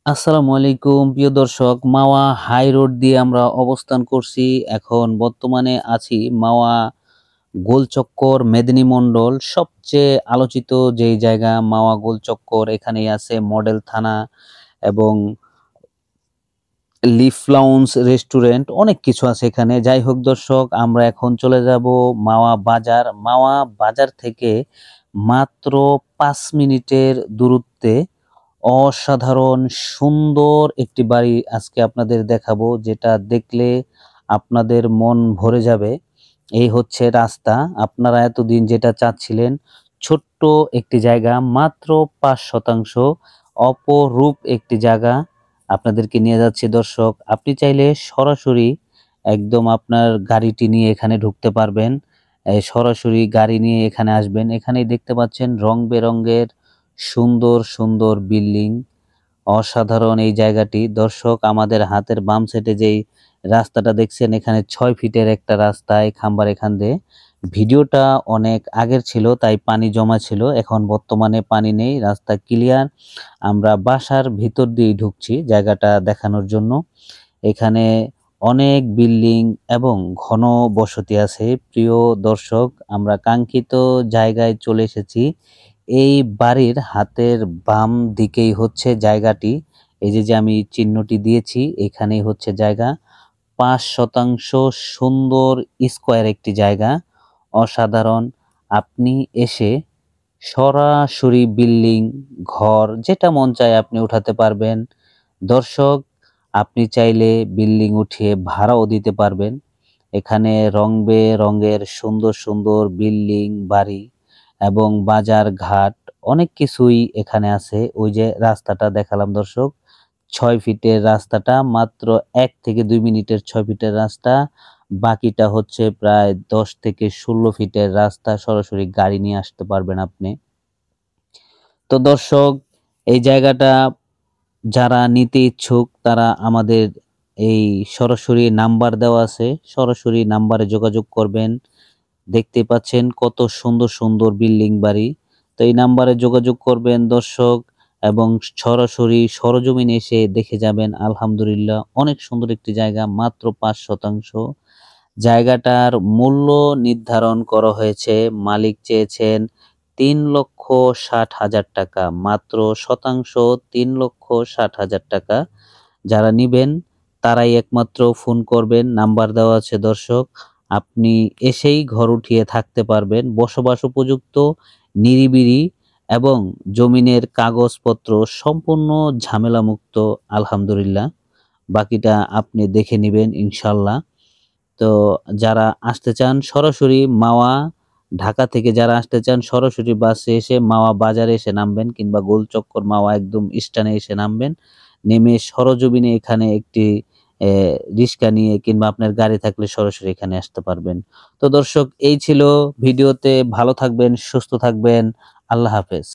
আসসালামু আলাইকুম প্রিয় দর্শক, মাওয়া হাই রোড দিয়ে আমরা অবস্থান করছি। এখন বর্তমানে আছি মাওয়া গোলচক্কর মেদিনী মণ্ডল সবচেয়ে আলোচিত যেই জায়গা মাওয়া গোলচক্কর, এখানেই আছে মডেল থানা এবং লিফ লাউঞ্জ রেস্টুরেন্ট, অনেক কিছু আছে এখানে। যাই হোক দর্শক, আমরা এখন চলে যাব মাওয়া বাজার। মাওয়া বাজার থেকে মাত্র 5 মিনিটের দূরত্বে অসাধারণ সুন্দর একটি বাড়ি আজকে আপনাদের দেখাবো, যেটা দেখলে আপনাদের মন ভরে যাবে। এই হচ্ছে রাস্তা। আপনারা এতদিন যেটা চাচ্ছিলেন, ছোট্ট একটি জায়গা, মাত্র 5 শতাংশ অপরূপ একটি জায়গা আপনাদেরকে নিয়ে যাচ্ছি দর্শক। আপনি চাইলে সরাসরি একদম আপনার গাড়িটি নিয়ে এখানে ঢুকতে পারবেন। সরাসরি গাড়ি নিয়ে এখানে আসবেন। এখানেই দেখতে পাচ্ছেন রং বেরঙের সুন্দর সুন্দর বিল্ডিং। অসাধারণ এই জায়গাটি দর্শক। আমাদের হাতের বাম সাইডে যেই রাস্তাটা দেখছেন, এখানে 6 ফিটের একটা রাস্তায় খাম্বার এখান দিয়ে। ভিডিওটা অনেক আগের ছিল, তাই পানি জমা ছিল। এখন বর্তমানে পানি নেই, রাস্তা ক্লিয়ার। আমরা বাসার ভিতর দিয়ে ঢুকছি জায়গাটা দেখানোর জন্য। এখানে অনেক বিল্ডিং এবং ঘন বসতি আছে। প্রিয় দর্শক, আমরা কাঙ্ক্ষিত জায়গায় চলে এসেছি। এই বাড়ির হাতের বাম দিকেই হচ্ছে জায়গাটি। এই যে যে আমি চিহ্নটি দিয়েছি, এখানেই হচ্ছে জায়গা। 5 শতাংশ সুন্দর স্কোয়ার একটি জায়গা, অসাধারণ। আপনি এসে সরাসরি বিল্ডিং, ঘর যেটা মন চায় আপনি উঠাতে পারবেন দর্শক। আপনি চাইলে বিল্ডিং উঠিয়ে ভাড়াও দিতে পারবেন। এখানে রং বেরঙের সুন্দর সুন্দর বিল্ডিং, বাড়ি এবং বাজার ঘাট অনেক কিছুই এখানে আছে। ওই যে রাস্তাটা দেখালাম দর্শক, 6 ফিটের রাস্তাটা মাত্র 1 থেকে 2 মিনিটের 6 ফিটের রাস্তা। বাকিটা হচ্ছে প্রায় 10 থেকে 16 ফিটের রাস্তা, সরাসরি গাড়ি নিয়ে আসতে পারবেন আপনি। তো দর্শক, এই জায়গাটা যারা নিতে ইচ্ছুক তারা আমাদের এই সরাসরি নাম্বার দেওয়া আছে, সরাসরি নাম্বারে যোগাযোগ করবেন। দেখতে পাচ্ছেন কত সুন্দর সুন্দর বিল্ডিং বাড়ি। তো এই নাম্বারে যোগাযোগ করবেন দর্শক, এবং সরাসরি সরজমিনে এসে দেখে যাবেন। আলহামদুলিল্লাহ, অনেক সুন্দর একটি জায়গা, মাত্র 5 শতাংশ। জায়গাটার মূল্য নির্ধারণ করা হয়েছে, মালিক চেয়েছেন 3,60,000 টাকা, মাত্র শতাংশ 3,60,000 টাকা। যারা নিবেন তারাই একমাত্র ফোন করবেন, নাম্বার দেওয়া আছে দর্শক। আপনি এসেই ঘর উঠিয়ে থাকতে পারবেন, বসবাস উপযুক্ত, নিরিবিলি এবং জমিনের কাগজপত্র সম্পূর্ণ ঝামেলামুক্ত। আলহামদুলিল্লাহ, বাকিটা আপনি দেখে নেবেন ইনশাল্লাহ। তো যারা আসতে চান সরাসরি মাওয়া, ঢাকা থেকে যারা আসতে চান সরাসরি বাসে এসে মাওয়া বাজারে এসে নামবেন, কিংবা গোলচক্কর মাওয়া একদম স্ট্যান্ডে এসে নামবেন। নেমে সরজমিনে এখানে একটি রিক্সা নিয়ে কিংবা আপনার গাড়ি থাকলে সরাসরি এখানে আসতে পারবেন। তো দর্শক, এই ছিল ভিডিওতে। ভালো থাকবেন, সুস্থ থাকবেন। আল্লাহ হাফেজ।